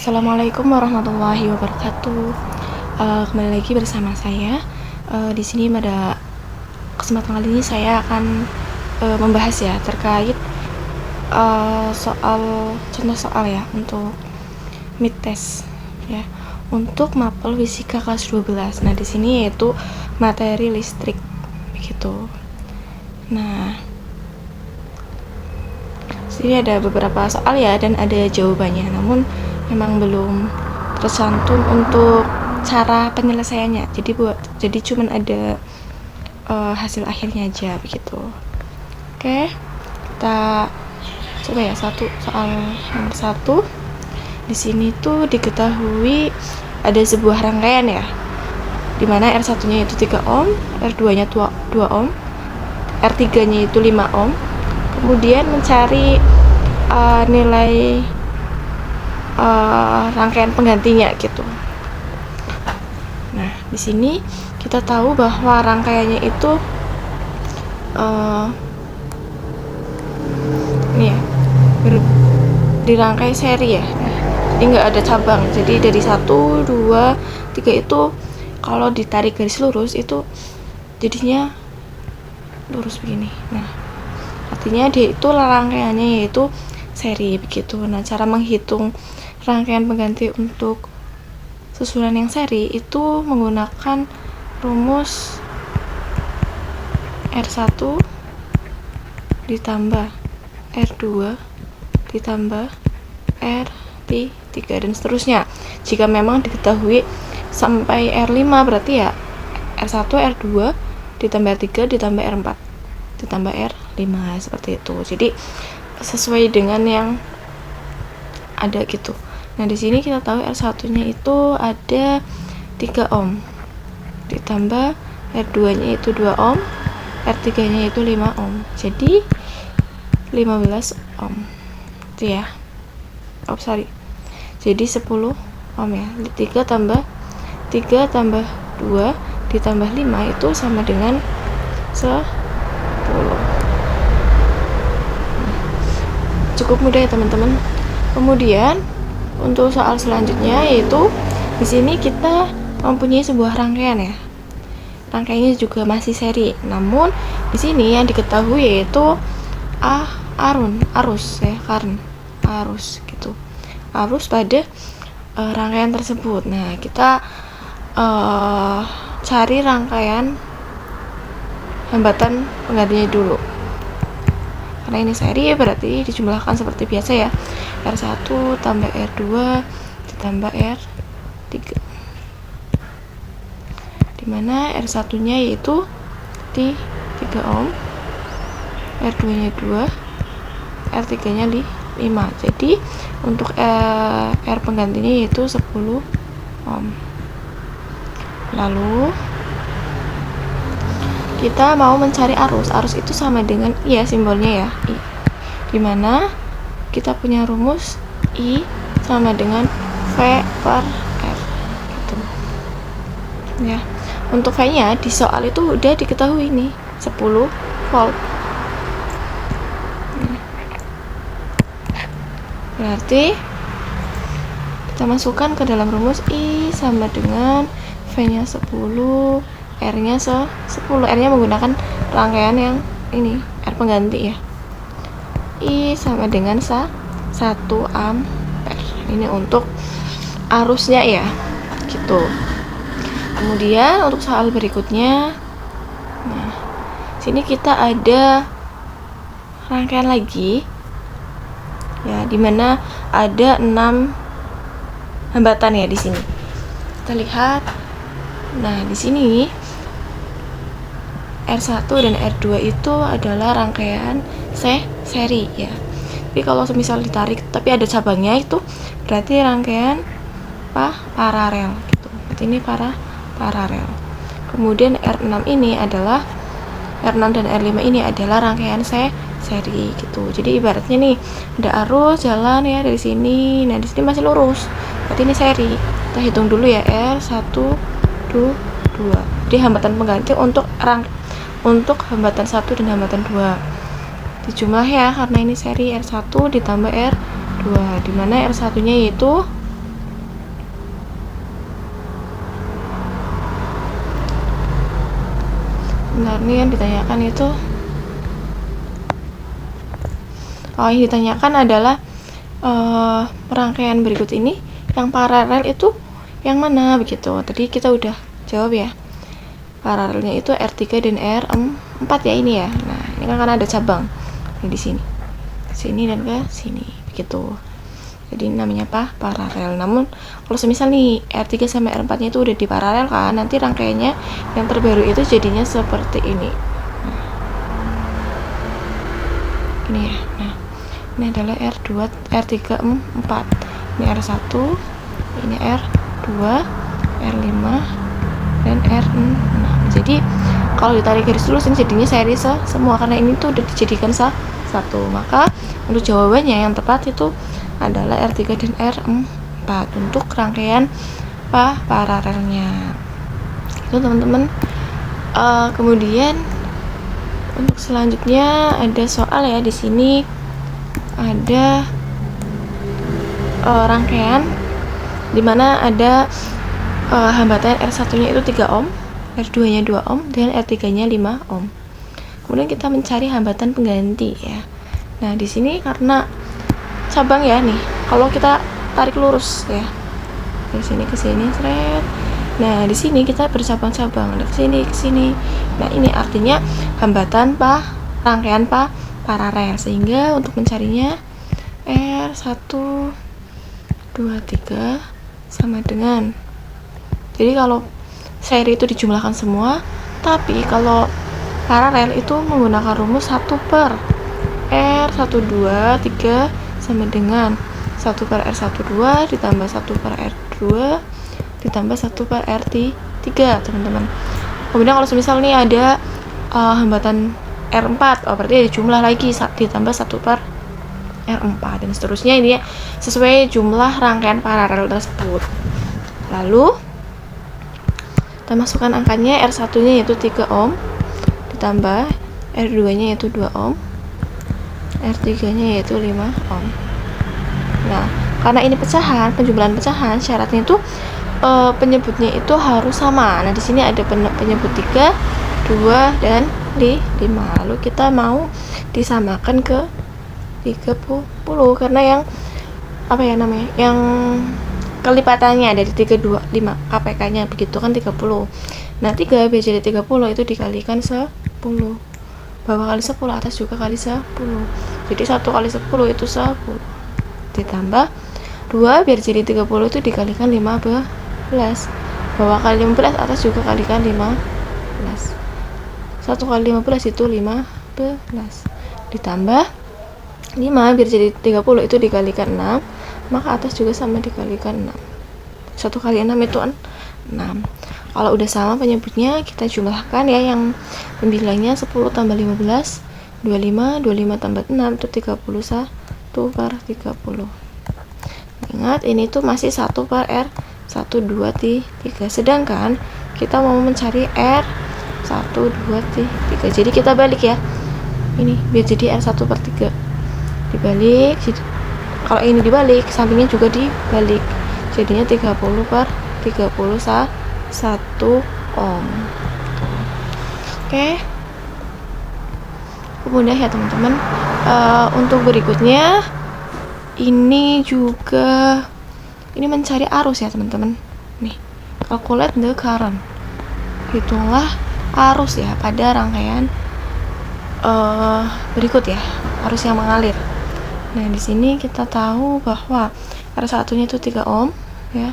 Assalamualaikum warahmatullahi wabarakatuh. Kembali lagi bersama saya. Di sini pada kesempatan kali ini saya akan membahas ya terkait contoh soal ya untuk mid test ya untuk mapel fisika kelas 12. Nah, di sini yaitu materi listrik begitu. Nah, sini ada beberapa soal ya dan ada jawabannya, namun memang belum tercantum untuk cara penyelesaiannya. Jadi cuman ada hasil akhirnya aja begitu. Oke, kita coba ya soal nomor 1. Di sini tuh diketahui ada sebuah rangkaian ya, dimana R1-nya itu 3 ohm, R2-nya 2 ohm, R3-nya itu 5 ohm. Kemudian mencari nilai rangkaian penggantinya gitu. Nah, di sini kita tahu bahwa rangkaiannya itu ini ya, dirangkai seri ya. Jadi nggak ada cabang. Jadi dari 1, 2, 3 itu kalau ditarik garis lurus itu jadinya lurus begini. Nah, artinya dia itu rangkaiannya yaitu seri begitu. Nah, cara menghitung rangkaian pengganti untuk susunan yang seri itu menggunakan rumus R1 ditambah R2 ditambah R3 dan seterusnya. Jika memang diketahui sampai R5 berarti ya R1 R2 ditambah R3 ditambah R4 ditambah R5 seperti itu. Jadi sesuai dengan yang ada gitu. Nah, di sini kita tahu R1-nya itu ada 3 ohm. Ditambah R2-nya itu 2 ohm, R3-nya itu 5 ohm. Jadi 15 ohm. Itu ya. Jadi 10 ohm ya. 3 tambah 2 ditambah 5 itu sama dengan 10. Cukup mudah ya teman-teman. Kemudian untuk soal selanjutnya yaitu di sini kita mempunyai sebuah rangkaian ya. Rangkaiannya juga masih seri. Namun di sini yang diketahui yaitu arus gitu. Arus pada rangkaian tersebut. Nah, kita cari rangkaian hambatan penggantinya dulu. Karena ini seri berarti dijumlahkan seperti biasa ya, R1 tambah R2 ditambah R3, dimana R1 nya yaitu 3 ohm, R2 nya 2, R3 nya 5. Jadi untuk R penggantinya yaitu 10 ohm. Lalu kita mau mencari arus itu sama dengan I ya, simbolnya ya, I, dimana kita punya rumus I sama dengan V per R gitu ya. Untuk V nya di soal itu udah diketahui nih 10 volt. Berarti kita masukkan ke dalam rumus I sama dengan V nya 10, R nya 10. R nya menggunakan rangkaian yang ini, R pengganti ya. I sama dengan 1 ampere. Ini untuk arusnya ya gitu. Kemudian untuk soal berikutnya, nah sini kita ada rangkaian lagi ya, dimana ada 6 hambatan ya di sini. Kita lihat. Nah, di sini R1 dan R2 itu adalah rangkaian seri ya. Tapi kalau misal ditarik tapi ada cabangnya itu berarti rangkaian paralel gitu. Berarti ini paralel. Kemudian R6 dan R5 ini adalah rangkaian seri gitu. Jadi ibaratnya nih ada arus jalan ya dari sini. Nah, di sini masih lurus. Berarti ini seri. Kita hitung dulu ya, R1 2. Jadi hambatan pengganti untuk hambatan 1 dan hambatan 2 dijumlah ya, karena ini seri R1 ditambah R2, dimana R1 nya yaitu Bentar, nih yang ditanyakan itu yang ditanyakan adalah rangkaian berikut ini yang paralel itu yang mana begitu. Tadi kita udah jawab ya, paralelnya itu R3 dan R4 ya ini ya. Nah ini kan karena ada cabang ini di sini dan ke sini begitu, jadi namanya apa, paralel. Namun kalau semisal nih R3 sama R4 nya itu udah di paralel kan, nanti rangkaiannya yang terbaru itu jadinya seperti ini. Ini ya. Nah ini adalah R2, R3, 4, ini R1, ini R2, R5 dan R6. Jadi kalau ditarik garis lurus ini jadinya seri semua karena ini tuh udah dijadikan satu. Maka untuk jawabannya yang tepat itu adalah R3 dan R4 untuk rangkaian paralelnya. Itu teman-teman. Kemudian untuk selanjutnya ada soal ya, di sini ada rangkaian dimana ada hambatan R1-nya itu 3 ohm, R2-nya 2 ohm, dan R3-nya 5 ohm. Kemudian kita mencari hambatan pengganti ya. Nah, di sini karena cabang ya nih, kalau kita tarik lurus ya, dari sini ke sini, seret. Nah, di sini kita bercabang-cabang, dari sini ke sini. Nah, ini artinya hambatan rangkaian paralel, sehingga untuk mencarinya R1 2 3 sama dengan, jadi kalau seri itu dijumlahkan semua, tapi kalau paralel itu menggunakan rumus 1 per R1 2 3 sama dengan 1 per R1 2 ditambah 1 per R2 ditambah 1 per R3 teman-teman. Kemudian kalau semisal nih ada hambatan R4, berarti dijumlah lagi ditambah 1 per R4 dan seterusnya, ini sesuai jumlah rangkaian paralel tersebut. Lalu kita masukkan angkanya, R1 nya yaitu 3 ohm ditambah R2 nya yaitu 2 ohm, R3 nya yaitu 5 ohm. Nah karena ini pecahan, penjumlahan pecahan, syaratnya itu penyebutnya itu harus sama. Nah di sini ada penyebut 3, 2 dan 5. Lalu kita mau disamakan ke 30 karena yang yang kelipatannya dari 3, 2, 5 KPK nya begitu kan 30. Nah 3 biar jadi 30 itu dikalikan 10, bawah kali 10, atas juga kali 10, jadi 1 kali 10 itu 10 ditambah 2 biar jadi 30 itu dikalikan 15, bawah kali 15, atas juga kalikan 15, 1 kali 15 itu 15 ditambah 5 biar jadi 30 itu dikalikan 6, maka atas juga sama dikalikan 6. 1 kali 6 itu 6. Kalau udah sama penyebutnya, kita jumlahkan ya, yang pembilangnya 10 tambah 15 25, 25 tambah 6 itu 31 per 30. Ingat ini tuh masih 1 per R 1, 2, 3. Sedangkan kita mau mencari R 1, 2, 3. Jadi kita balik ya, ini biar jadi R 1 per 3 dibalik, kalau ini dibalik sampingnya juga dibalik, jadinya 30 per 31 ohm. Oke, mudah ya teman-teman. Untuk berikutnya ini juga mencari arus ya teman-teman. Nih, calculate the current, hitunglah arus ya pada rangkaian berikut ya, arus yang mengalir. Nah, di sini kita tahu bahwa R1-nya itu 3 ohm ya.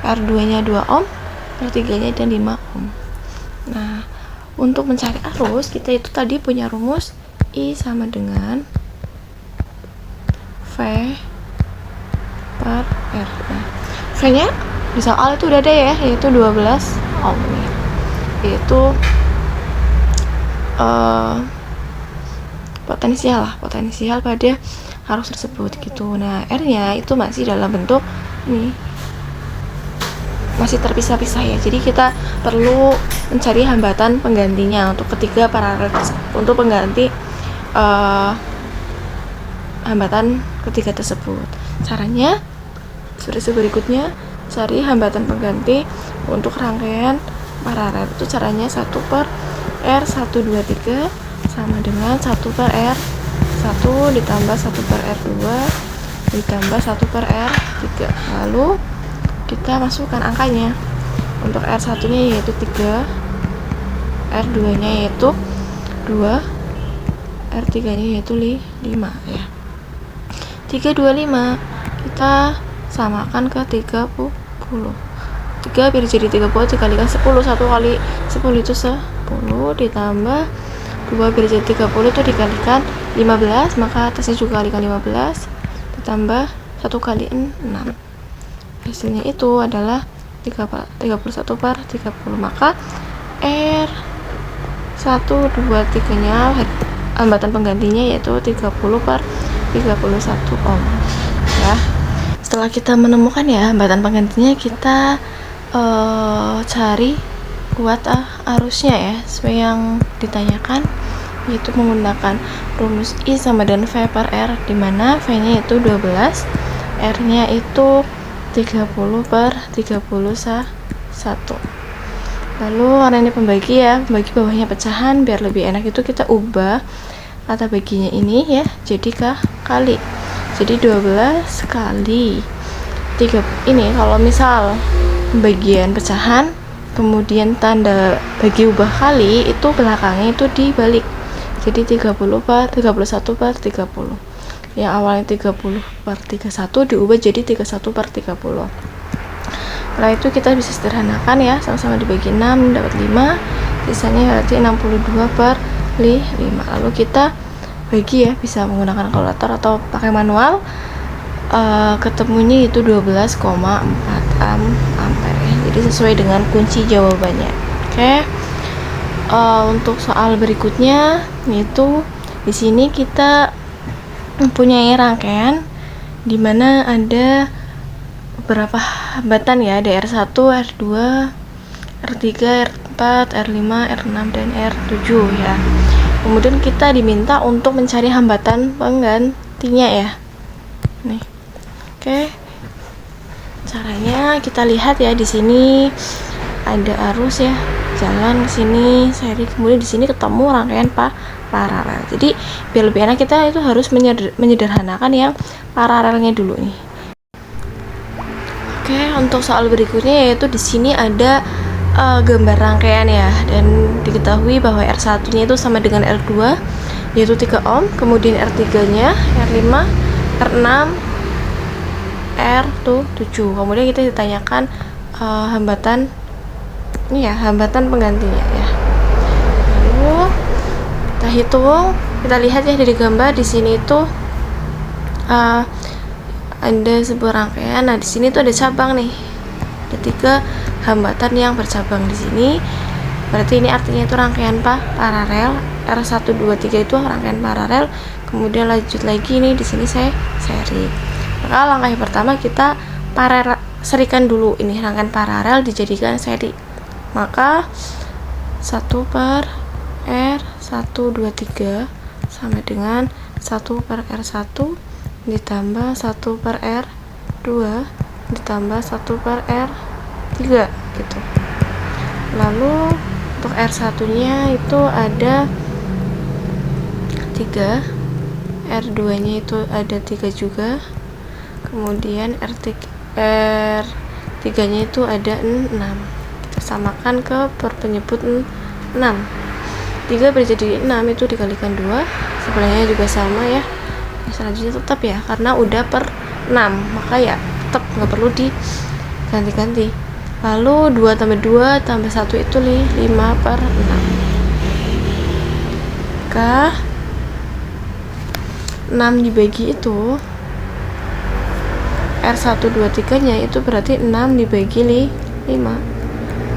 R2-nya 2 ohm, R3-nya dan 5 ohm. Nah, untuk mencari arus, kita itu tadi punya rumus I sama dengan V per R. Nah, V-nya di soal itu udah ada ya, yaitu 12 ohm nih. Yaitu potensial pada arus tersebut gitu. Nah, R-nya itu masih dalam bentuk ini, masih terpisah-pisah ya. Jadi kita perlu mencari hambatan penggantinya untuk ketiga paralel untuk pengganti hambatan ketiga tersebut. Caranya seperti berikutnya, cari hambatan pengganti untuk rangkaian paralel. Itu caranya 1 per R123 sama dengan 1 per R1 ditambah 1 per R2 ditambah 1 per R3. Lalu kita masukkan angkanya. Untuk R1 nya yaitu 3, R2 nya yaitu 2, R3 nya yaitu 5 ya. 3, 2, 5 kita samakan ke 30. 3 biar jadi 30 dikalikan 10. 1 kali 10 itu 10 ditambah 2 biar jadi 30 itu dikalikan 15, maka atasnya juga kalikan 15 ditambah 1 kali 6. Hasilnya itu adalah 31 per 30. Maka R1, 2, 3 nya hambatan penggantinya yaitu 30 per 31 ohm ya. Setelah kita menemukan ya hambatan penggantinya, kita cari buat arusnya ya sesuai yang ditanyakan, yaitu menggunakan rumus I sama dengan V per R, dimana V nya itu 12, R nya itu 30 per 31. Lalu karena ini pembagi ya, pembagi bawahnya pecahan, biar lebih enak itu kita ubah kata baginya ini ya jadi kali. Jadi 12 kali 3 ini, kalau misal pembagian pecahan kemudian tanda bagi ubah kali, itu belakangnya itu dibalik. Jadi 31 per 30. Yang awalnya 30 per 31 diubah jadi 31 per 30. Setelah itu kita bisa sederhanakan ya, sama-sama dibagi 6 dapat 5, sisanya berarti 62 per 5. Lalu kita bagi ya, bisa menggunakan kalkulator atau pakai manual. Ketemunya itu 12,4 ampere ya. Jadi sesuai dengan kunci jawabannya. Oke. Untuk soal berikutnya yaitu di sini kita mempunyai rangkaian di mana ada beberapa hambatan ya, ada R1, R2, R3, R4, R5, R6 dan R7 ya. Kemudian kita diminta untuk mencari hambatan penggantinya ya. Nih. Oke. Caranya kita lihat ya, di sini ada arus ya, jalan ke sini seri, kemudian di sini ketemu rangkaian paralel. Jadi biar lebih enak kita itu harus menyederhanakan yang paralelnya dulu nih. Oke, untuk soal berikutnya yaitu di sini ada gambar rangkaian ya, dan diketahui bahwa R1-nya itu sama dengan R2 yaitu 3 ohm, kemudian R3-nya, R5, R6, R7. Kemudian kita ditanyakan hambatan ini ya, hambatan penggantinya ya. Lalu kita hitung, kita lihat ya dari gambar di sini itu ada sebuah rangkaian. Nah, di sini tuh ada cabang nih. Ada 3 hambatan yang bercabang di sini. Berarti ini artinya itu rangkaian paralel. R1, 2, 3 itu rangkaian paralel. Kemudian lanjut lagi nih, di sini saya seri. Maka langkah yang pertama kita serikan dulu ini rangkaian paralel dijadikan seri. Maka 1 per R123 sama dengan 1 per R1 ditambah 1 per R2 ditambah 1 per R3 gitu. Lalu untuk R1 nya itu ada 3, R2 nya itu ada 3 juga, kemudian R3 nya itu ada 6. Kita samakan ke per penyebut 6. 3 berjadi 6 itu dikalikan 2, sebelahnya juga sama ya. Selanjutnya tetap ya, karena udah per 6 maka ya tetap nggak perlu diganti-ganti. Lalu 2 tambah 2 tambah 1 itu 5 per 6. Maka 6 dibagi itu R123 nya itu berarti 6 dibagi 5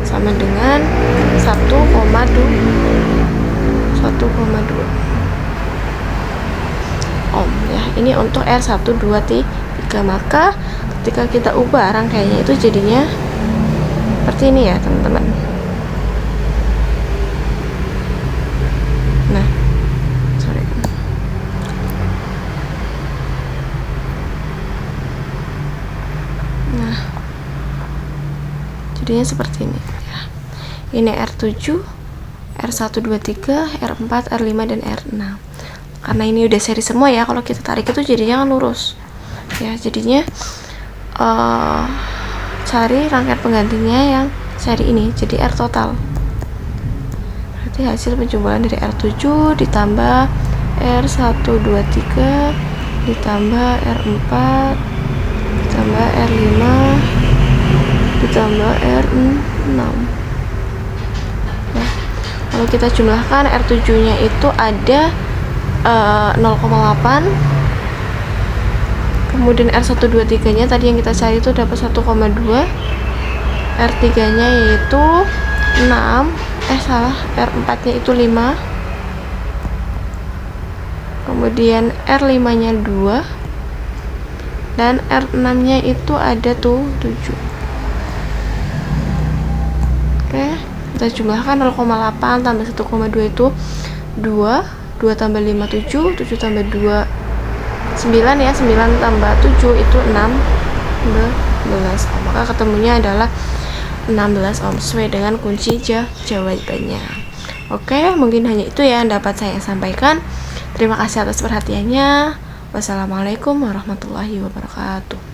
sama dengan 1,2 ohm ya. Ini untuk R123. Maka ketika kita ubah rangkaiannya itu jadinya seperti ini ya teman-teman. Nah, jadinya seperti ini ya. Ini R7, R123, R4, R5, dan R6. Karena ini udah seri semua ya, kalau kita tarik itu jadinya kan lurus ya, jadinya cari rangkaian penggantinya yang seri ini, jadi R total. Berarti hasil penjumlahan dari R7 ditambah R123 ditambah R4 ditambah R5 ditambah R6. Nah, kalau kita jumlahkan R7 nya itu ada 0,8, kemudian R123 nya tadi yang kita cari itu dapat 1,2, R3 nya yaitu 6, R4 nya itu 5, kemudian R5 nya 2, dan R6 nya itu ada tuh 7. Oke, kita jumlahkan 0,8 tambah 1,2 itu 2 tambah 5 7 tambah 2 9 ya, 9 tambah 7 itu 16 ohm. Maka ketemunya adalah 16 ohm sesuai dengan kunci jawabannya. Oke, mungkin hanya itu ya yang dapat saya sampaikan. Terima kasih atas perhatiannya. Wassalamualaikum warahmatullahi wabarakatuh.